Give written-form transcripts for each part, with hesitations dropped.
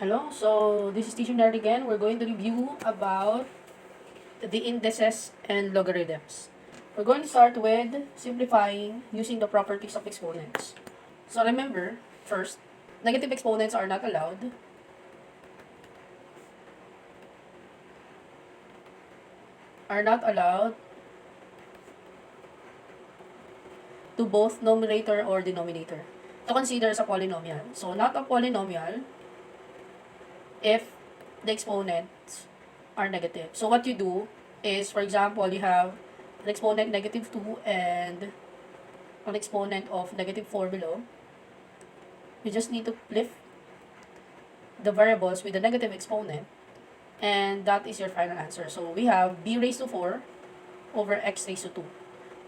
Hello, so this is Teacher Nerd again. We're going to review about the indices and logarithms. We're going to start with simplifying using the properties of exponents. So remember, first, negative exponents are not allowed. To both numerator or denominator. To consider as a polynomial. So not a polynomial if the exponents are negative. So what you do is, for example, you have an exponent negative 2 and an exponent of negative 4 below. You just need to flip the variables with the negative exponent, and that is your final answer. So we have b raised to 4 over x raised to 2.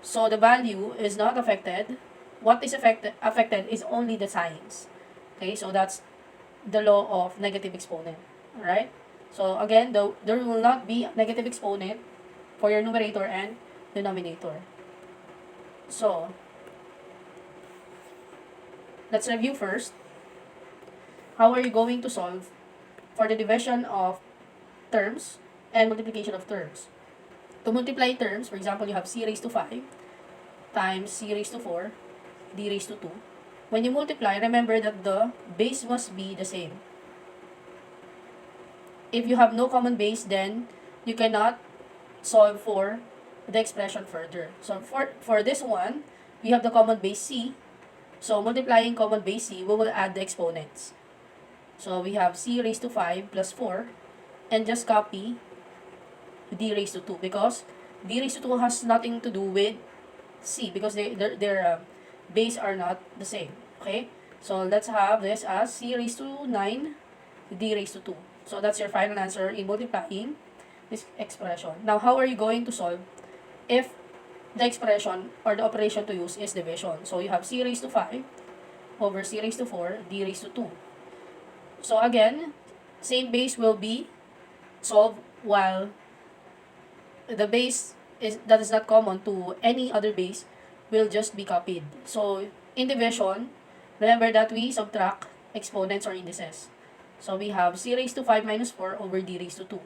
So the value is not affected. What is affected is only the signs. Okay, so that's the law of negative exponent. Alright? So again, there will not be a negative exponent for your numerator and denominator. So, let's review first. How are you going to solve for the division of terms and multiplication of terms? To multiply terms, for example, you have c raised to 5 times c raised to 4, d raised to 2. When you multiply, remember that the base must be the same. If you have no common base, then you cannot solve for the expression further. So for this one, we have the common base c. So multiplying common base c, we will add the exponents. So we have c raised to 5 plus 4, and just copy d raised to 2 because d raised to 2 has nothing to do with c because their base are not the same. Okay? So let's have this as c raised to 9 d raised to 2. So that's your final answer in multiplying this expression. Now, how are you going to solve if the expression or the operation to use is division? So you have c raised to 5 over c raised to 4 d raised to 2. So again, same base will be solved while the base that is not common to any other base will just be copied. So in division, remember that we subtract exponents or indices. So we have c raised to 5 minus 4 over d raised to 2.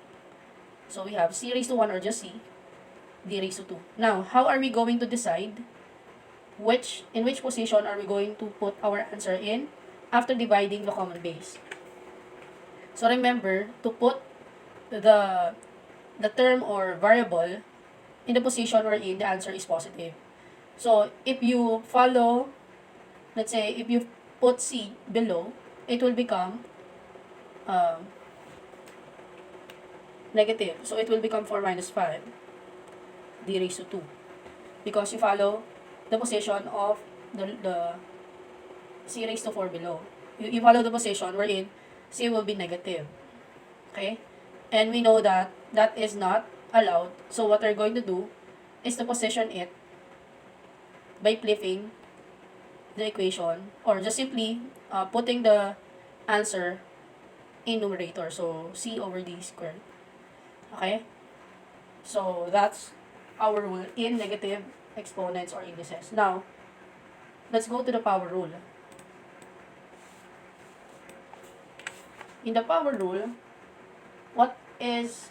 So we have c raised to 1 or just c, d raised to 2. Now, how are we going to decide in which position are we going to put our answer in after dividing the common base? So remember to put the term or variable in the position wherein the answer is positive. So if you follow, let's say, if you put c below, it will become negative. So it will become 4 minus 5 d raised to 2 because you follow the position of the c raised to 4 below. You follow the position wherein c will be negative. Okay? And we know that that is not allowed. So what we're going to do is to position it by flipping the equation or just simply putting the answer in numerator. So c over d squared. Okay? So that's our rule in negative exponents or indices. Now, let's go to the power rule. In the power rule, what is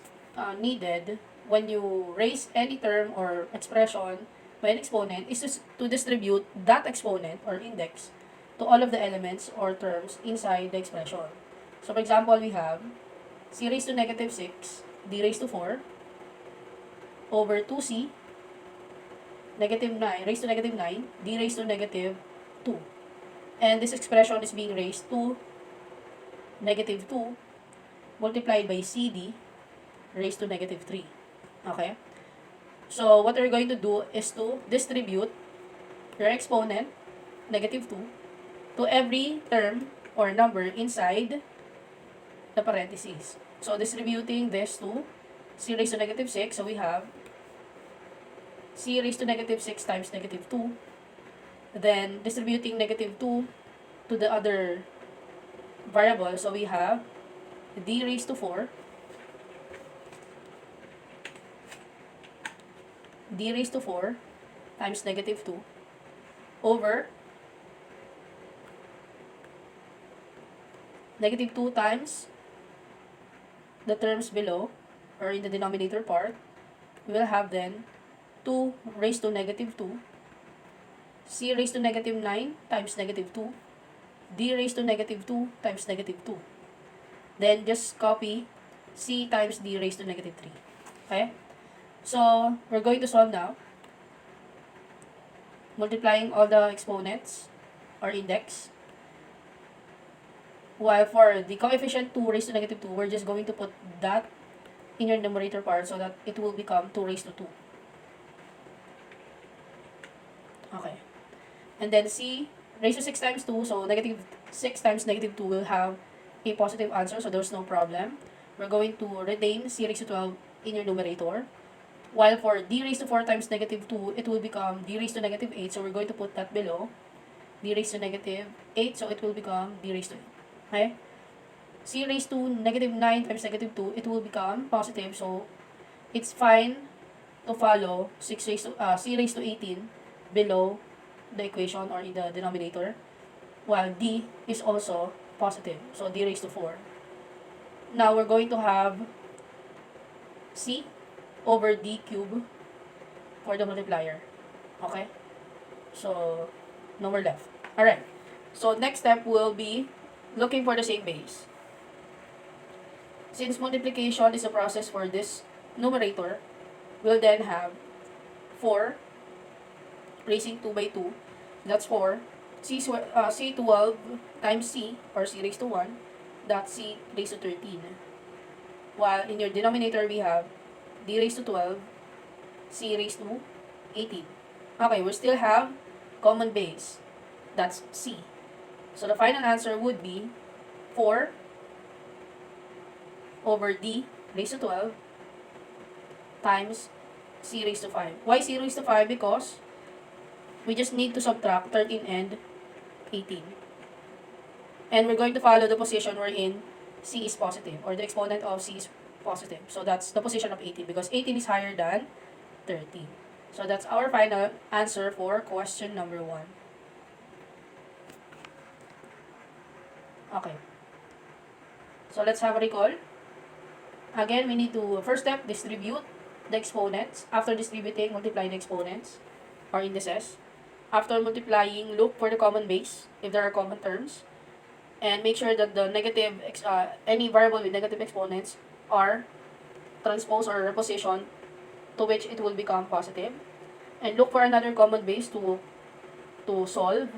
needed when you raise any term or expression by an exponent is to distribute that exponent or index to all of the elements or terms inside the expression. So for example, we have c raised to negative 6, d raised to 4, over 2c, negative 9, raised to negative 9, d raised to negative 2. And this expression is being raised to negative 2 multiplied by cd raised to negative 3. Okay? So, what we're going to do is to distribute your exponent, negative 2, to every term or number inside the parentheses. So, distributing this to c raised to negative 6. So, we have c raised to negative 6 times negative 2. Then, distributing negative 2 to the other variable. So, we have d raised to 4 d raised to 4 times negative 2 over negative 2 times the terms below, or in the denominator part, we will have then 2 raised to negative 2, c raised to negative 9 times negative 2, d raised to negative 2 times negative 2. Then just copy c times d raised to negative 3. Okay? So, we're going to solve now. Multiplying all the exponents or index. While for the coefficient 2 raised to negative 2, we're just going to put that in your numerator part so that it will become 2 raised to 2. Okay. And then c raised to 6 times 2, so negative 6 times negative 2 will have a positive answer, so there's no problem. We're going to retain c raised to 12 in your numerator. While for d raised to 4 times negative 2, it will become d raised to negative 8, so we're going to put that below. D raised to negative 8, so it will become d raised to 8. Okay? C raised to negative 9 times negative 2, it will become positive, so it's fine to follow C raised to 18 below the equation or in the denominator, while d is also positive, so d raised to 4. Now we're going to have c over d cube for the multiplier. Okay? So, no more left. Alright. So, next step will be looking for the same base. Since multiplication is a process for this numerator, we'll then have 4 raising 2 by 2. That's 4. C12 times c, or c raised to 1, that's c raised to 13. While in your denominator, we have d raised to 12, c raised to 18. Okay, we still have common base. That's c. So the final answer would be 4 over d raised to 12 times c raised to 5. Why c raised to 5? Because we just need to subtract 13 and 18. And we're going to follow the position wherein c is positive, or the exponent of c is positive. So that's the position of 18, because 18 is higher than 13. So that's our final answer for question number 1. Okay. So let's have a recall. Again, we need to, first step, distribute the exponents. After distributing, multiply the exponents or indices. After multiplying, look for the common base if there are common terms. And make sure that the negative, any variable with negative exponents are transposed or repositioned to which it will become positive. And look for another common base to solve.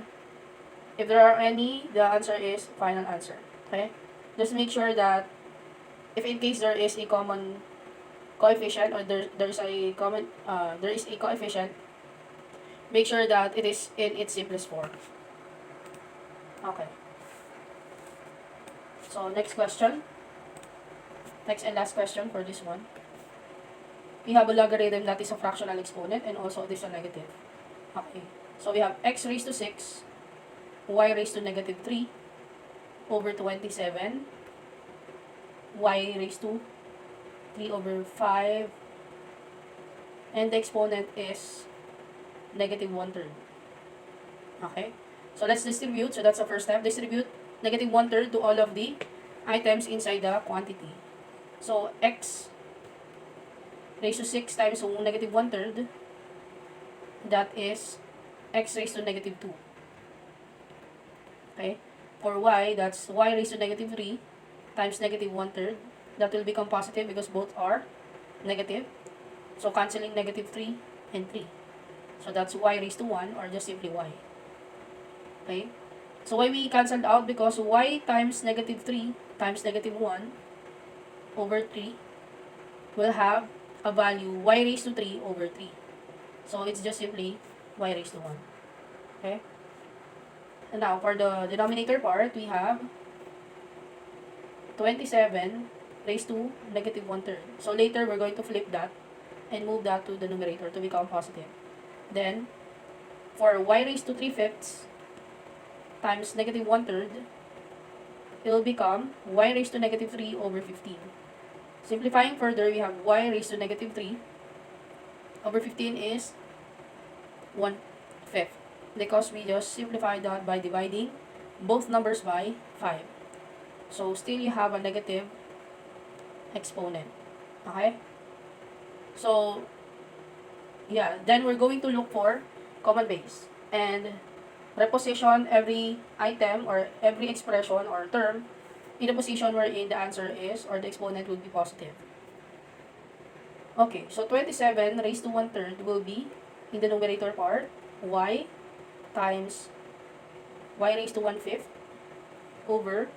If there are any, the answer is final answer. Okay? Just make sure that if in case there is a common coefficient, or there is a coefficient, make sure that it is in its simplest form. Okay. So next question. Next and last question for this one. We have a logarithm that is a fractional exponent and also it is a negative. Okay. So we have x raised to 6, y raised to negative 3 over 27, y raised to 3 over 5, and the exponent is negative 1/3. Okay? So let's distribute. So that's the first step. Distribute negative 1/3 to all of the items inside the quantity. So x raised to 6 times negative 1/3, that is x raised to negative 2. Okay? For y, that's y raised to negative 3 times negative 1/3. That will become positive because both are negative. So cancelling negative 3 and 3. So that's y raised to 1, or just simply y. Okay? So why we cancelled out? Because y times negative 3 times negative 1 over 3 will have a value y raised to 3 over 3. So it's just simply y raised to 1. Okay? And now for the denominator part, we have 27 raised to negative 1/3. So later we're going to flip that and move that to the numerator to become positive. Then for y raised to 3/5 times negative 1/3, it will become y raised to negative 3 over 15. Simplifying further, we have y raised to negative 3 over 15 is 1/5. Because we just simplified that by dividing both numbers by 5. So, still you have a negative exponent. Okay? So, yeah, then we're going to look for common base. And reposition every item or every expression or term in a position wherein the answer is or the exponent will be positive. Okay, so 27 raised to 1/3 will be in the numerator part y times y raised to 1/5 over,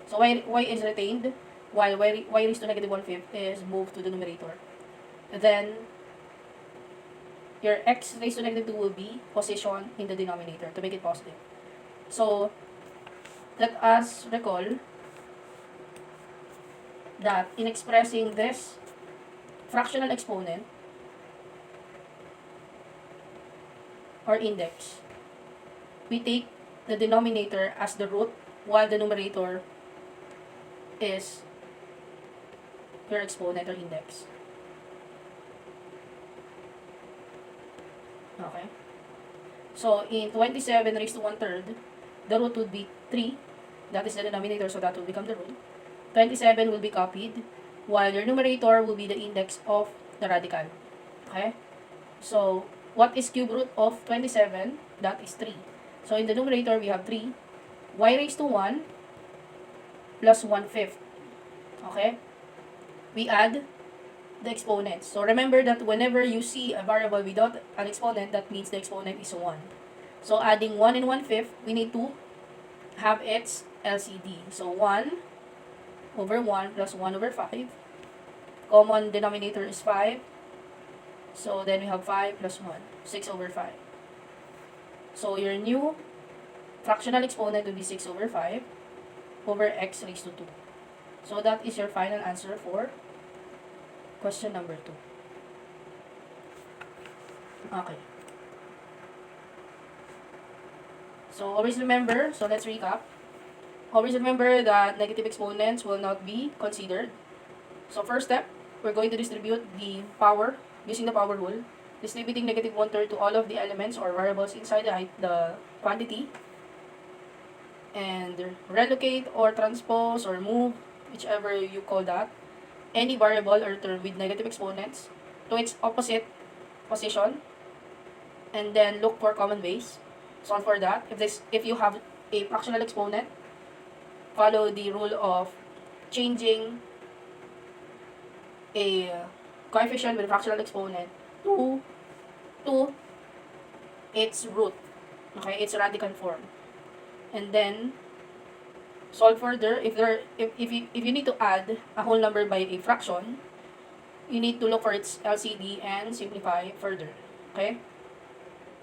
so y is retained while y raised to negative 1/5 is moved to the numerator. Then your x raised to negative 2 will be positioned in the denominator to make it positive. So let us recall that in expressing this fractional exponent or index, we take the denominator as the root while the numerator is your exponent or index. Okay? So, in 27 raised to 1/3, the root would be 3. That is the denominator, so that will become the root. 27 will be copied, while your numerator will be the index of the radical. Okay? So, what is cube root of 27? That is 3. So, in the numerator, we have 3. Y raised to 1 plus 1/5. Okay? We add the exponents. So, remember that whenever you see a variable without an exponent, that means the exponent is 1. So, adding 1 and 1/5, we need to have its LCD. So, 1 over 1 plus 1 over 5. Common denominator is 5. So, then we have 5 plus 1. 6 over 5. So, your new fractional exponent will be 6 over 5 over x raised to 2. So, that is your final answer for question number 2. Okay. So, always remember, so let's recap. Always remember that negative exponents will not be considered. So, first step, we're going to distribute the power using the power rule. Distributing negative 1/3 to all of the elements or variables inside the quantity. And relocate or transpose or move, whichever you call that, any variable or term with negative exponents to its opposite position. And then look for common base. Solve for that. If you have a fractional exponent, follow the rule of changing a coefficient with a fractional exponent to its root. Okay, its radical form. And then solve further. If you need to add a whole number by a fraction, you need to look for its LCD and simplify further. Okay?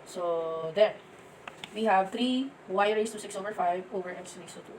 So there. We have 3 y raised to 6 over 5 over x raised to 2.